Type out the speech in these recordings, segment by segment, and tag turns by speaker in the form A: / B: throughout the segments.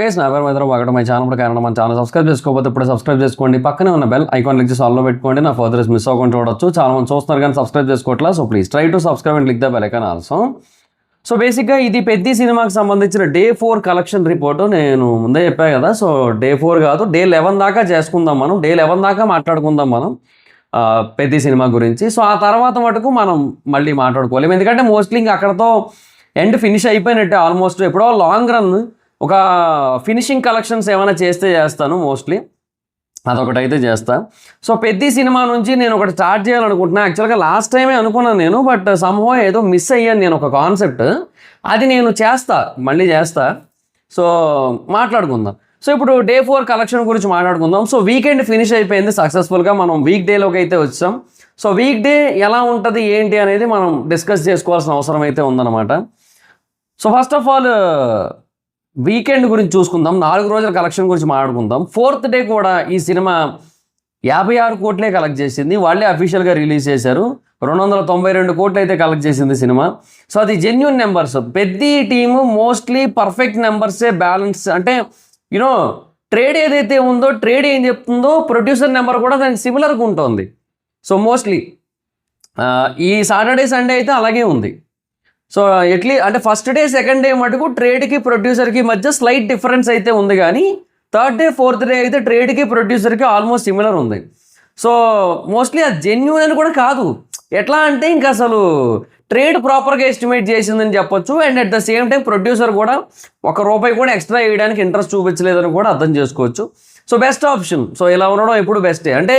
A: Guys నా పేరు మైత్రం బాగా మై ఛానల్ కారణం మన ఛానల్ సబ్స్క్రైబ్ చేసుకోకపోతే ఇప్పుడు సబ్స్క్రైబ్ చేసుకోండి. పక్కనే ఉన్న బెల్ ఐకాన్ క్లిక్ చేసి ఆల్లో పెట్టుకోండి. నా ఫర్దర్స్ మిస్ అవ్వకుండా చూడొచ్చు. చాలా మంది చూస్తున్నారు కానీ సబ్స్క్రైబ్ చేసుకోవట్లా. So please try to subscribe and click the bell icon also. So బేసిక్గా ఇది పెద్ద సినిమాకి సంబంధించిన డే 4 కలెక్షన్ రిపోర్టు నేను ముందే చెప్పా కదా. సో డే 4 కాదు, డే 11 దాకా చేసుకుందాం మనం. డే 11 దాకా మాట్లాడుకుందాం మనం పెద్ద సినిమా గురించి. సో ఆ తర్వాత మటుకు మనం మళ్ళీ మాట్లాడుకోలేము, ఎందుకంటే మోస్ట్లీ ఇంకా అక్కడతో ఎండ్ ఫినిష్ అయిపోయినట్టే ఆల్మోస్ట్. ఎప్పుడో లాంగ్ రన్ ఒక ఫినిషింగ్ కలెక్షన్స్ ఏమైనా చేస్తాను మోస్ట్లీ, అదొకటైతే చేస్తా. సో పెద్ద సినిమా నుంచి నేను ఒకటి స్టార్ట్ చేయాలనుకుంటున్నాను. యాక్చువల్గా లాస్ట్ టైమే అనుకున్నాను నేను, బట్ సమ్హౌ ఏదో మిస్ అయ్యాను నేను ఒక కాన్సెప్ట్. అది నేను మళ్ళీ చేస్తా. సో మాట్లాడుకుందాం. సో ఇప్పుడు డే 4 కలెక్షన్ గురించి మాట్లాడుకుందాం. సో వీకెండ్ ఫినిష్ అయిపోయింది సక్సెస్ఫుల్గా. మనం వీక్ డేలోకి అయితే వచ్చాం. సో వీక్ డే ఎలా ఉంటుంది ఏంటి అనేది మనం డిస్కస్ చేసుకోవాల్సిన అవసరం అయితే ఉందన్నమాట. So first of all weekend గురించి చూసుకుందాం. 4 రోజుల కలెక్షన్ గురించి మాట్లాడుకుందాం. 4th డే కూడా ఈ సినిమా 56 కోట్లే కలెక్ట్ చేసింది. వాళ్ళే అఫీషియల్గా రిలీజ్ చేశారు. 292 కోట్లు అయితే కలెక్ట్ చేసింది సినిమా. సో అది జెన్యూన్ నెంబర్స్. పెద్ద టీము మోస్ట్లీ పర్ఫెక్ట్ నెంబర్సే బ్యాలెన్స్, అంటే యూనో ట్రేడ్ ఏదైతే ఉందో, ట్రేడ్ ఏం చెప్తుందో ప్రొడ్యూసర్ నెంబర్ కూడా దానికి సిమిలర్గా ఉంటుంది. సో మోస్ట్లీ ఈ సాటర్డే సండే అయితే అలాగే ఉంది. సో అంటే ఫస్ట్ డే సెకండ్ డే మటుకు ట్రేడ్కి ప్రొడ్యూసర్కి మధ్య స్లైట్ డిఫరెన్స్ అయితే ఉంది, కానీ 3rd డే 4th డే అయితే ట్రేడ్కి ప్రొడ్యూసర్కి ఆల్మోస్ట్ సిమిలర్ ఉంది. సో మోస్ట్లీ అది జెన్యూన్ అని కూడా కాదు. ఎట్లా అంటే ఇంకా అసలు ట్రేడ్ ప్రాపర్గా ఎస్టిమేట్ చేసిందని చెప్పొచ్చు. And at the same time producer కూడా ₹1 కూడా ఎక్స్ట్రా వేయడానికి ఇంట్రెస్ట్ చూపించలేదని కూడా అర్థం చేసుకోవచ్చు. So best option. సో ఇలా ఉండడం ఎప్పుడు బెస్టే. అంటే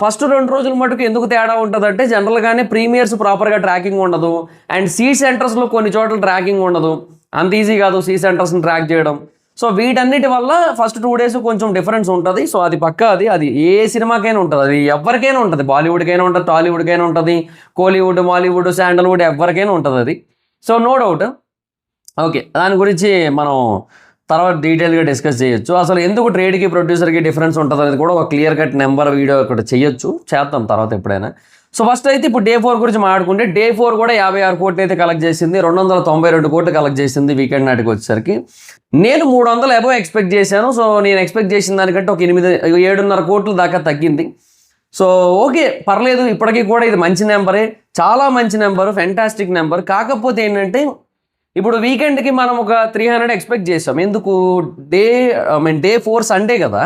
A: ఫస్ట్ 2 రోజుల మటుకు ఎందుకు తేడా ఉంటుందంటే, జనరల్గానే ప్రీమియర్స్ ప్రాపర్గా ట్రాకింగ్ ఉండదు, అండ్ సీ సెంటర్స్లో కొన్ని చోట్ల ట్రాకింగ్ ఉండదు. అంత ఈజీ కాదు సీ సెంటర్స్ని ట్రాక్ చేయడం. సో వీటన్నిటి వల్ల ఫస్ట్ 2 days కొంచెం డిఫరెన్స్ ఉంటుంది. సో అది పక్కా, అది ఏ సినిమాకైనా ఉంటుంది, అది ఎవరికైనా ఉంటుంది. బాలీవుడ్కైనా ఉంటుంది, టాలీవుడ్కైనా ఉంటుంది, కోలీవుడ్, మాలీవుడ్, శాండల్వుడ్, ఎవరికైనా ఉంటుంది అది. So no doubt. ఓకే, దాని గురించి మనం తర్వాత డీటెయిల్గా డిస్కస్ చేయొచ్చు. అసలు ఎందుకు ట్రేడ్కి ప్రొడ్యూసర్కి డిఫరెన్స్ ఉంటుంది అనేది కూడా ఒక క్లియర్ కట్ నెంబర్ వీడియో ఒకటి చేద్దాం తర్వాత ఎప్పుడైనా. సో ఫస్ట్ అయితే ఇప్పుడు డే 4 గురించి మాట్లాడుకుంటే, డే 4 కూడా 56 కోట్లు అయితే కలెక్ట్ చేసింది. 292 కోట్లు కలెక్ట్ చేసింది వీకెండ్ నాటికి వచ్చేసరికి. నేను 300 అబోవ్ ఎక్స్పెక్ట్ చేశాను. సో నేను ఎక్స్పెక్ట్ చేసిన దానికంటే ఒక 7.5 కోట్లు దాకా తగ్గింది. సో ఓకే, పర్లేదు. ఇప్పటికీ కూడా ఇది మంచి నెంబరే, చాలా మంచి నెంబరు, ఫెంటాస్టిక్ నెంబర్. కాకపోతే ఏంటంటే ఇప్పుడు వీకెండ్కి మనం ఒక 300 ఎక్స్పెక్ట్ చేసాం. ఎందుకు? డే 4 సండే కదా.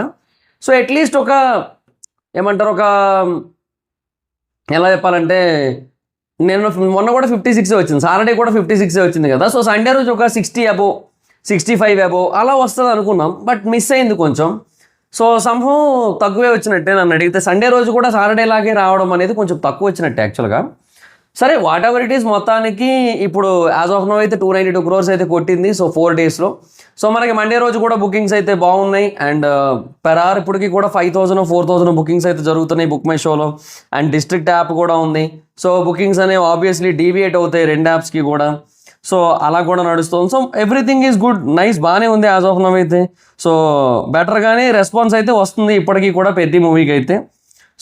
A: సో అట్లీస్ట్ ఒక ఎలా చెప్పాలంటే, నేను మొన్న కూడా 56 వచ్చింది, సాటర్డే కూడా 56 వచ్చింది కదా. సో సండే రోజు ఒక 60 అబోవ్, 65 అబోవ్ అలా వస్తుంది అనుకున్నాం. బట్ మిస్ అయింది కొంచెం. సో సంహౌ తక్కువే వచ్చినట్టే నన్ను అడిగితే. సండే రోజు కూడా సాటర్డే లాగే రావడం అనేది కొంచెం తక్కువ వచ్చినట్టే యాక్చువల్గా. సరే, వాట్ ఎవర్ ఇట్ ఈస్, మొత్తానికి ఇప్పుడు యాజ్ ఆఫ్ నో అయితే 292 crores అయితే కొట్టింది. సో 4 daysలో. సో మనకి మండే రోజు కూడా బుకింగ్స్ అయితే బాగున్నాయి. అండ్ పెర్ అవర్ ఇప్పటికి కూడా 5,000 4,000 బుకింగ్స్ అయితే జరుగుతున్నాయి బుక్ మై షోలో. అండ్ డిస్ట్రిక్ట్ యాప్ కూడా ఉంది. సో బుకింగ్స్ అనేవి ఆబ్వియస్లీ డీవియేట్ అవుతాయి 2 యాప్స్కి కూడా. సో అలా కూడా నడుస్తుంది. So everything is good, nice, బాగానే ఉంది యాజ్ ఆఫ్ నో అయితే. సో బెటర్గానే రెస్పాన్స్ అయితే వస్తుంది ఇప్పటికీ కూడా పెద్ద మూవీకి అయితే.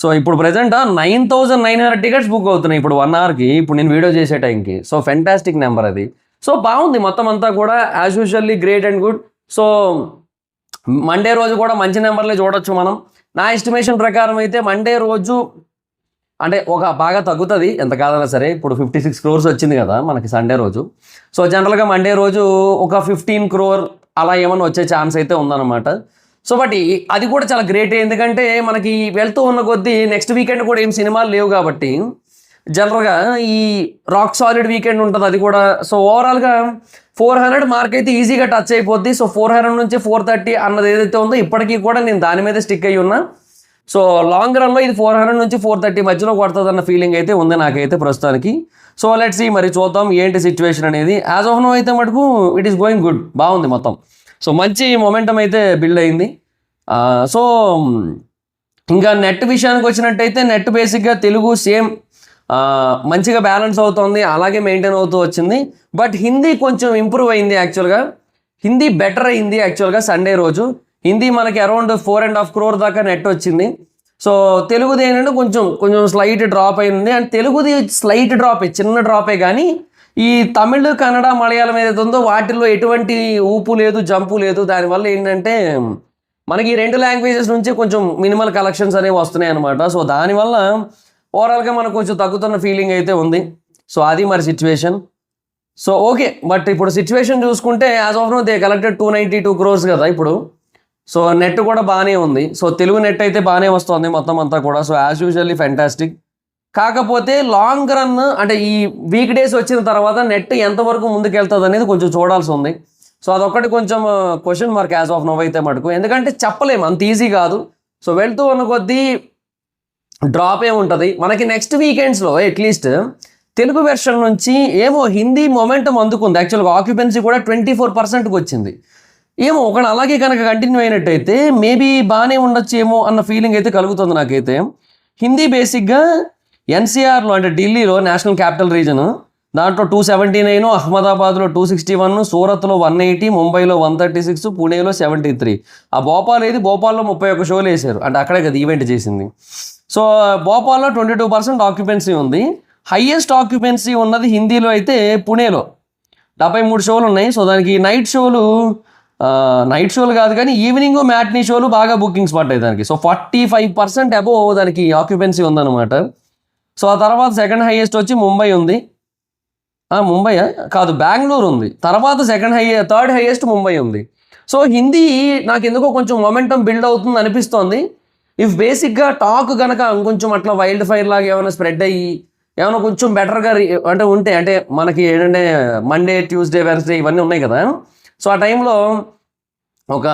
A: సో ఇప్పుడు ప్రజెంట్ 9,900 టికెట్స్ బుక్ అవుతున్నాయి ఇప్పుడు 1 hourకి, ఇప్పుడు నేను వీడియో చేసే టైంకి. సో ఫెంటాస్టిక్ నెంబర్ అది. సో బాగుంది మొత్తం అంతా కూడా, as usually great and good. So Monday రోజు కూడా మంచి నెంబర్లే చూడొచ్చు మనం. నా ఎస్టిమేషన్ ప్రకారం అయితే మండే రోజు అంటే ఒక బాగా తగ్గుతుంది ఎంత కాదన్నా సరే. ఇప్పుడు 56 crores వచ్చింది కదా మనకి సండే రోజు. సో జనరల్గా మండే రోజు ఒక 15 crore అలా ఏమన్నా వచ్చే ఛాన్స్ అయితే ఉందన్నమాట. సో బట్ అది కూడా చాలా గ్రేట్, ఎందుకంటే మనకి వెళ్తూ ఉన్న కొద్దీ నెక్స్ట్ వీకెండ్ కూడా ఏం సినిమాలు లేవు కాబట్టి జనరల్గా ఈ రాక్ సాలిడ్ వీకెండ్ ఉంటుంది అది కూడా. సో ఓవరాల్గా 400 మార్క్ అయితే ఈజీగా టచ్ అయిపోద్ది. సో 400 నుంచి 430 అన్నది ఏదైతే ఉందో ఇప్పటికీ కూడా నేను దాని మీద స్టిక్ అయ్యి ఉన్నా. సో లాంగ్ రన్లో ఇది 400 నుంచి 430 మధ్యలో కొడుతుంది అన్న ఫీలింగ్ అయితే ఉంది నాకైతే ప్రస్తుతానికి. సో లెట్స్ సీ, మరి చూద్దాం ఏంటి సిచ్యువేషన్ అనేది. యాజ్ ఆఫ్ నో అయితే మటుకు ఇట్ ఈస్ గోయింగ్ గుడ్, బాగుంది మొత్తం. సో మంచి మొమెంటం అయితే బిల్డ్ అయింది. సో ఇంకా నెట్ విషయానికి వచ్చినట్టయితే, నెట్ బేసిక్గా తెలుగు సేమ్ మంచిగా బ్యాలెన్స్ అవుతుంది, అలాగే మెయింటైన్ అవుతూ వచ్చింది. బట్ హిందీ కొంచెం ఇంప్రూవ్ అయింది యాక్చువల్గా. హిందీ బెటర్ అయింది యాక్చువల్గా సండే రోజు. హిందీ మనకి అరౌండ్ 4.5 crore దాకా నెట్ వచ్చింది. సో తెలుగుది ఏంటంటే కొంచెం స్లైట్ డ్రాప్ అయింది. అండ్ తెలుగుది స్లైట్ డ్రాపే, చిన్న డ్రాపే, కానీ ఈ తమిళ్, కన్నడ, మలయాళం ఏదైతే ఉందో వాటిల్లో ఎటువంటి ఊపు లేదు, జంపు లేదు. దానివల్ల ఏంటంటే మనకి ఈ 2 లాంగ్వేజెస్ నుంచి కొంచెం మినిమల్ కలెక్షన్స్ అనేవి వస్తున్నాయి అనమాట. సో దానివల్ల ఓవరాల్గా మనకు కొంచెం తగ్గుతున్న ఫీలింగ్ అయితే ఉంది. సో అది మరి సిచ్యువేషన్. సో ఓకే, బట్ ఇప్పుడు సిచ్యువేషన్ చూసుకుంటే as of now they collected 292 crores కదా ఇప్పుడు. సో నెట్ కూడా బాగానే ఉంది. సో తెలుగు నెట్ అయితే బాగానే వస్తుంది మొత్తం అంతా కూడా. So as usually fantastic. కాకపోతే లాంగ్ రన్ అంటే ఈ వీక్ డేస్ వచ్చిన తర్వాత నెట్ ఎంతవరకు ముందుకెళ్తుంది అనేది కొంచెం చూడాల్సి ఉంది. సో అదొక్కటి కొంచెం question mark as of now అయితే మటుకు, ఎందుకంటే చెప్పలేము, అంత ఈజీ కాదు. సో వెళ్తూ ఉన్న కొద్దీ డ్రాప్ ఏముంటుంది మనకి నెక్స్ట్ వీకెండ్స్లో. అట్లీస్ట్ తెలుగు వెర్షన్ నుంచి ఏమో హిందీ మొమెంటం అందుకుంది. యాక్చువల్గా ఆక్యుపెన్సీ కూడా 24%కి వచ్చింది. ఏమో ఒకటి అలాగే కనుక కంటిన్యూ అయినట్టయితే మేబీ బాగానే ఉండొచ్చు ఏమో అన్న ఫీలింగ్ అయితే కలుగుతుంది నాకైతే. హిందీ బేసిక్గా ఎన్సీఆర్లో అంటే ఢిల్లీలో నేషనల్ క్యాపిటల్ రీజన్, దాంట్లో 279, అహ్మదాబాద్లో 261, సూరత్లో 180, ముంబైలో 136, పుణేలో 73. ఆ భోపాల్లో 31 షోలు వేశారు, అంటే అక్కడే కదా ఈవెంట్ చేసింది. సో భోపాల్లో 22% ఆక్యుపెన్సీ ఉంది. హయ్యెస్ట్ ఆక్యుపెన్సీ ఉన్నది హిందీలో అయితే పుణేలో 73 షోలు ఉన్నాయి. సో దానికి నైట్ షోలు కాదు కానీ ఈవినింగ్ మ్యాట్నీ షోలు బాగా బుకింగ్స్ పడ్డాయి దానికి. సో 45% అబోవ్ దానికి ఆక్యుపెన్సీ ఉందన్నమాట. సో ఆ తర్వాత సెకండ్ హైయెస్ట్ వచ్చి ముంబై ఉంది. ముంబై కాదు, బెంగళూరు ఉంది. తర్వాత థర్డ్ హైయెస్ట్ ముంబై ఉంది. సో హిందీ నాకు ఎందుకో కొంచెం మొమెంటం బిల్డ్ అవుతుంది అనిపిస్తోంది. ఇఫ్ బేసిక్గా టాక్ కనుక ఇంకొంచెం అట్లా వైల్డ్ ఫైర్ లాగా ఏమైనా స్ప్రెడ్ అయ్యి ఏమైనా కొంచెం బెటర్గా అంటే ఉంటే, అంటే మనకి ఏంటంటే మండే, ట్యూస్డే, వెన్స్డే ఇవన్నీ ఉన్నాయి కదా. సో ఆ టైంలో ఒక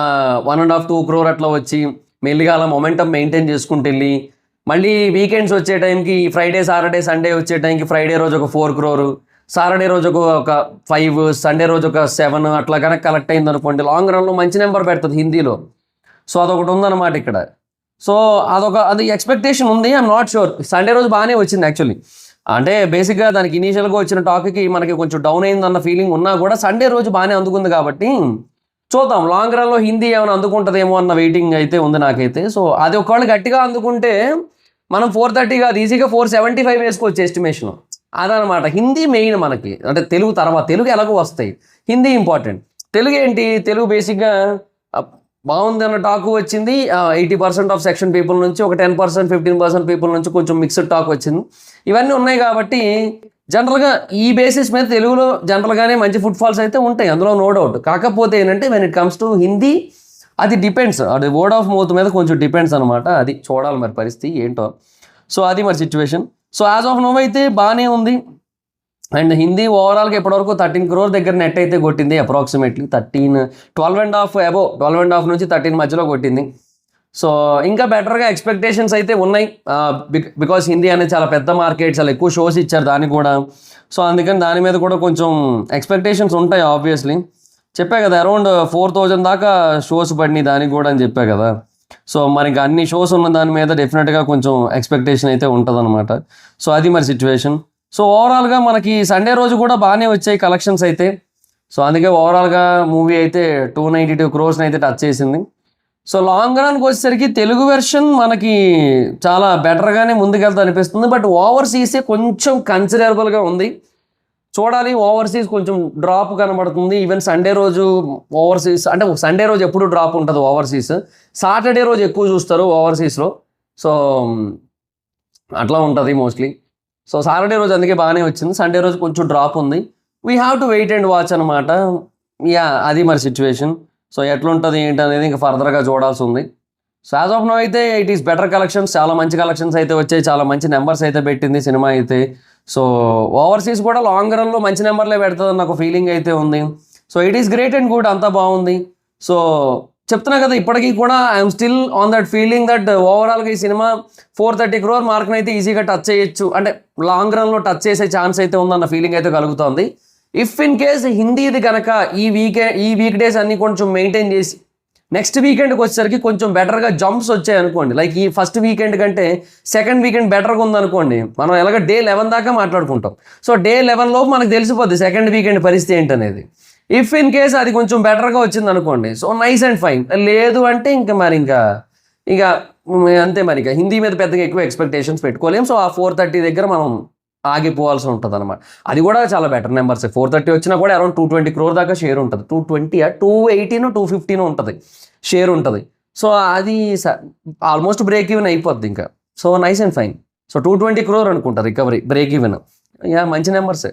A: 1.5-2 crore అట్లా వచ్చి మెల్లిగా అలా మొమెంటం మెయింటైన్ చేసుకుంటూ వెళ్ళి మళ్ళీ వీకెండ్స్ వచ్చే టైంకి ఫ్రైడే, సాటర్డే, సండే వచ్చే టైంకి ఫ్రైడే రోజు ఒక 4 crore, సాటర్డే రోజు ఒక 5, సండే రోజు ఒక 7 అట్లా కనుక కలెక్ట్ అయింది అనుకోండి, లాంగ్ రన్లో మంచి నెంబర్ పెడుతుంది హిందీలో. సో అదొకటి ఉందన్నమాట ఇక్కడ. సో అది ఎక్స్పెక్టేషన్ ఉంది. I'm not sure. సండే రోజు బాగానే వచ్చింది యాక్చువల్లీ. అంటే బేసిక్గా దానికి ఇనీషియల్గా వచ్చిన టాక్కి మనకి కొంచెం డౌన్ అయిందన్న ఫీలింగ్ ఉన్నా కూడా సండే రోజు బాగానే అందుకుంది కాబట్టి చూద్దాం లాంగ్ రన్లో హిందీ ఏమైనా అందుకుంటుందేమో అన్న వెయిటింగ్ అయితే ఉంది నాకైతే. సో అది ఒకవేళ గట్టిగా అందుకుంటే మనం 430 కాదు, ఈజీగా 475 వేసుకోవచ్చు ఎస్టిమేషన్. అదనమాట హిందీ మెయిన్ మనకి. అంటే తెలుగు తర్వాత, తెలుగు ఎలాగో వస్తాయి, హిందీ ఇంపార్టెంట్. తెలుగు ఏంటి, తెలుగు బేసిక్గా బాగుంది అన్న టాక్ వచ్చింది. 80% ఆఫ్ సెక్షన్ పీపుల్ నుంచి, ఒక 10%, 15% పీపుల్ నుంచి కొంచెం మిక్స్డ్ టాక్ వచ్చింది. ఇవన్నీ ఉన్నాయి కాబట్టి జనరల్గా ఈ బేసిస్ మీద తెలుగులో జనరల్గానే మంచి ఫుట్ ఫాల్స్ అయితే ఉంటాయి, అందులో నో డౌట్. కాకపోతే ఏంటంటే when it comes to Hindi అది డిపెండ్స్, అది వర్డ్ ఆఫ్ మౌత్ మీద కొంచెం డిపెండ్స్ అనమాట. అది చూడాలి మరి పరిస్థితి ఏంటో. సో అది మరి situation. So as of now అయితే బాగానే ఉంది. అండ్ హిందీ ఓవరాల్గా ఇప్పటివరకు 13 crore దగ్గర నెట్ అయితే కొట్టింది. అప్రాక్సిమేట్లీ 12.5 నుంచి 13 మధ్యలో కొట్టింది. సో ఇంకా బెటర్గా ఎక్స్పెక్టేషన్స్ అయితే ఉన్నాయి. బికాస్ హిందీ అనేది చాలా పెద్ద మార్కెట్, చాలా ఎక్కువ షోస్ ఇచ్చారు దానికి కూడా. సో అందుకని దాని మీద కూడా కొంచెం ఎక్స్పెక్టేషన్స్ ఉంటాయి ఆబ్వియస్లీ. చెప్పా కదా అరౌండ్ 4,000 దాకా షోస్ పడినాయి దానికి కూడా అని చెప్పా కదా. సో మరి ఇంకా అన్ని షోస్ ఉన్న దాని మీద డెఫినెట్గా కొంచెం ఎక్స్పెక్టేషన్ అయితే ఉంటుంది అనమాట. సో అది మరి సిచ్యువేషన్. సో ఓవరాల్గా మనకి సండే రోజు కూడా బాగానే వచ్చాయి కలెక్షన్స్ అయితే. సో అందుకే ఓవరాల్గా మూవీ అయితే 292 crores అయితే టచ్ చేసింది. సో లాంగ్ రన్కి వచ్చేసరికి తెలుగు వెర్షన్ మనకి చాలా బెటర్గానే ముందుకెళ్తా అనిపిస్తుంది. బట్ ఓవర్సీసే కొంచెం కన్సిడరబుల్గా ఉంది. చూడాలి, ఓవర్సీస్ కొంచెం డ్రాప్ కనబడుతుంది. ఈవెన్ సండే రోజు ఓవర్సీస్, అంటే సండే రోజు ఎప్పుడు డ్రాప్ ఉంటుంది ఓవర్సీస్, సాటర్డే రోజు ఎక్కువ చూస్తారు ఓవర్సీస్లో. సో అట్లా ఉంటుంది మోస్ట్లీ. సో సాటర్డే రోజు అందుకే బాగానే వచ్చింది, సండే రోజు కొంచెం డ్రాప్ ఉంది. We have to wait and watch అనమాట. యా అది మరి సిచ్యువేషన్. సో ఎట్లుంటుంది ఏంటి అనేది ఇంకా ఫర్దర్గా చూడాల్సి ఉంది. సో యాజ్ ఆఫ్ నో అయితే ఇట్ ఈస్ బెటర్ కలెక్షన్స్, చాలా మంచి కలెక్షన్స్ అయితే వచ్చాయి, చాలా మంచి నెంబర్స్ అయితే పెట్టింది సినిమా అయితే. సో ఓవర్సీస్ కూడా లాంగ్ రన్లో మంచి నెంబర్లే పెడుతుంది నాకు ఫీలింగ్ అయితే ఉంది. So it is great and good, అంతా బాగుంది. సో చెప్తున్నా కదా ఇప్పటికీ కూడా I'm still on that feeling that ఓవరాల్గా ఈ సినిమా 430 crore మార్క్ని అయితే ఈజీగా టచ్ చేయొచ్చు, అంటే లాంగ్ రన్లో టచ్ చేసే ఛాన్స్ అయితే ఉందన్న ఫీలింగ్ అయితే కలుగుతుంది. ఇఫ్ ఇన్ కేస్ హిందీది కనుక ఈ వీక్ డేస్ అన్ని కొంచెం మెయింటైన్ చేసి నెక్స్ట్ వీకెండ్కి వచ్చేసరికి కొంచెం బెటర్గా జంప్స్ వచ్చాయి అనుకోండి, లైక్ ఈ ఫస్ట్ వీకెండ్ కంటే సెకండ్ వీకెండ్ బెటర్గా ఉందనుకోండి, మనం ఎలాగ Day 11 దాకా మాట్లాడుకుంటాం. సో Day 11 లోపు మనకు తెలిసిపోద్ది సెకండ్ వీకెండ్ పరిస్థితి ఏంటనేది. ఇఫ్ ఇన్ కేస్ అది కొంచెం బెటర్గా వచ్చింది అనుకోండి, సో నైస్ అండ్ ఫైన్. లేదు అంటే ఇంకా అంతే మరి. హిందీ మీద పెద్దగా ఎక్కువ ఎక్స్పెక్టేషన్స్ పెట్టుకోలేం. సో ఆ 430 దగ్గర మనం ఆగిపోవాల్సి ఉంటుంది అనమాట. అది కూడా చాలా బెటర్ నెంబర్స్. 430 వచ్చినా కూడా అరౌండ్ 220 crore దాకా షేర్ ఉంటుంది. 220 218 215 ఉంటుంది షేర్ ఉంటుంది. సో అది ఆల్మోస్ట్ బ్రేక్ ఈవెన్ అయిపోద్ది ఇంకా. So nice and fine. So 220 crore అనుకుంటా రికవరీ బ్రేక్ ఈవెన్. మంచి నెంబర్సే.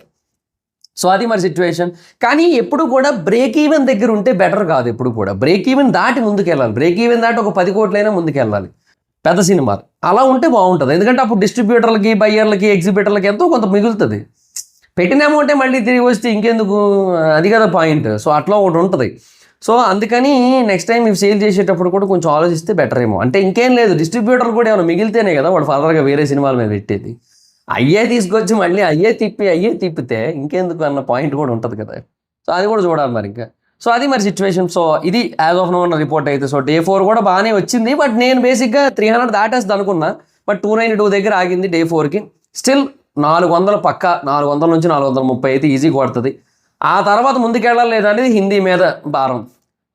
A: సో అది మరి సిచ్యువేషన్. కానీ ఎప్పుడు కూడా బ్రేక్ ఈవెన్ దగ్గర ఉంటే బెటర్ కాదు. ఎప్పుడు కూడా బ్రేక్ ఈవెన్ దాటి ముందుకెళ్ళాలి. బ్రేక్ ఈవెన్ దాటి ఒక 10 కోట్లైనా ముందుకెళ్ళాలి పెద్ద సినిమాలు. అలా ఉంటే బాగుంటుంది. ఎందుకంటే అప్పుడు డిస్ట్రిబ్యూటర్లకి, బయ్యర్లకి, ఎగ్జిబిటర్లకి ఎంతో కొంత మిగులుతుంది. పెట్టిన అమౌంటే మళ్ళీ తిరిగి వస్తే ఇంకెందుకు, అది కదా పాయింట్. సో అట్లా ఒకటి ఉంటుంది. సో అందుకని నెక్స్ట్ టైం ఇవి సేల్ చేసేటప్పుడు కూడా కొంచెం ఆలోచిస్తే బెటర్ ఏమో. అంటే ఇంకేం లేదు, డిస్ట్రిబ్యూటర్ కూడా ఏమైనా మిగిలితేనే కదా వాడు ఫర్దర్గా వేరే సినిమాల మీద పెట్టేది. అయ్యే తీసుకొచ్చి మళ్ళీ అయ్యే తిప్పితే ఇంకెందుకు అన్న పాయింట్ కూడా ఉంటుంది కదా. సో అది కూడా చూడాలి మరి ఇంకా. సో అది మరి సిచ్యువేషన్. సో ఇది యాజ్ ఆఫ్ నో ఉన్న రిపోర్ట్ అయితే. సో Day 4 కూడా బాగానే వచ్చింది. బట్ నేను బేసిక్గా 300 దాటేస్తుంది అనుకున్నా. బట్ 292 దగ్గర ఆగింది Day 4కి. స్టిల్ 400 పక్క, 400 నుంచి 430 అయితే ఈజీ కొడుతుంది. ఆ తర్వాత ముందుకెళ్ళాలి లేదా అనేది హిందీ మీద భారం.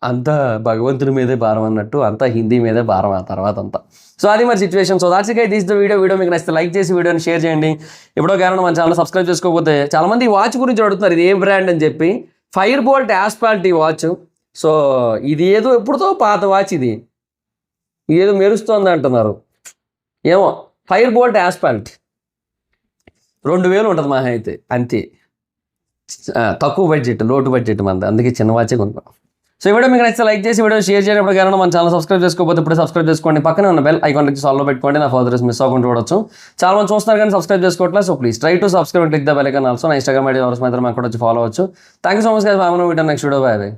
A: అంతా భగవంతుడి మీదే భారం అన్నట్టు అంతా హిందీ మీదే భారం ఆ తర్వాత అంతా. సో అది మరి situation. So that's it this the video మీకు నచ్చితే లైక్ చేసి వీడియోని షేర్ చేయండి. ఎప్పుడో కారణం మన ఛానల్ సబ్స్క్రైబ్ చేసుకోకపోతే చాలామంది ఈ వాచ్ గురించి అడుగుతున్నారు, ఇది ఏ బ్రాండ్ అని చెప్పి. ఫైర్ బోల్ట్ యాస్పాల్ట్ ఈ వాచ్. సో ఇది ఏదో ఎప్పుడుతో పాత వాచ్, ఇది ఏదో మెరుస్తోంది అంటున్నారు. ఏమో ఫైర్ బోల్ట్ యాస్పాల్ట్ 2000 ఉంటుంది మహా అయితే, అంతే. తక్కువ బడ్జెట్, లోటు బడ్జెట్ మంది, అందుకే చిన్న వాచే కొనుక్కోం. సో ఈ వీడియో మీకు నచ్చితే లైక్ చేసి వీడియో షేర్ చేయడం కారణం మన ఛానల్ సబ్స్క్రైబ్ చేసుకోకపోతే ఇప్పుడే సబ్స్క్రైబ్ చేసుకోండి. పక్కనే ఉన్న బెల్ ఐకాన్ క్లిక్ సాల్వ్ పెట్టుకోండి. నా ఫర్దర్ మిస్ అవ్వకుండా చూడొచ్చు. చాలా మంది చూస్తున్నారు కానీ సబ్స్క్రైబ్ చేసుకోవట్లేదు. So please try to subscribe and click the bell icon also. నా ఇన్స్టాగ్రామ్ ఐడి మాత్రం అక్కడ వచ్చి ఫాలో అవ్వచ్చు. Thank you so much guys. Next video. By by.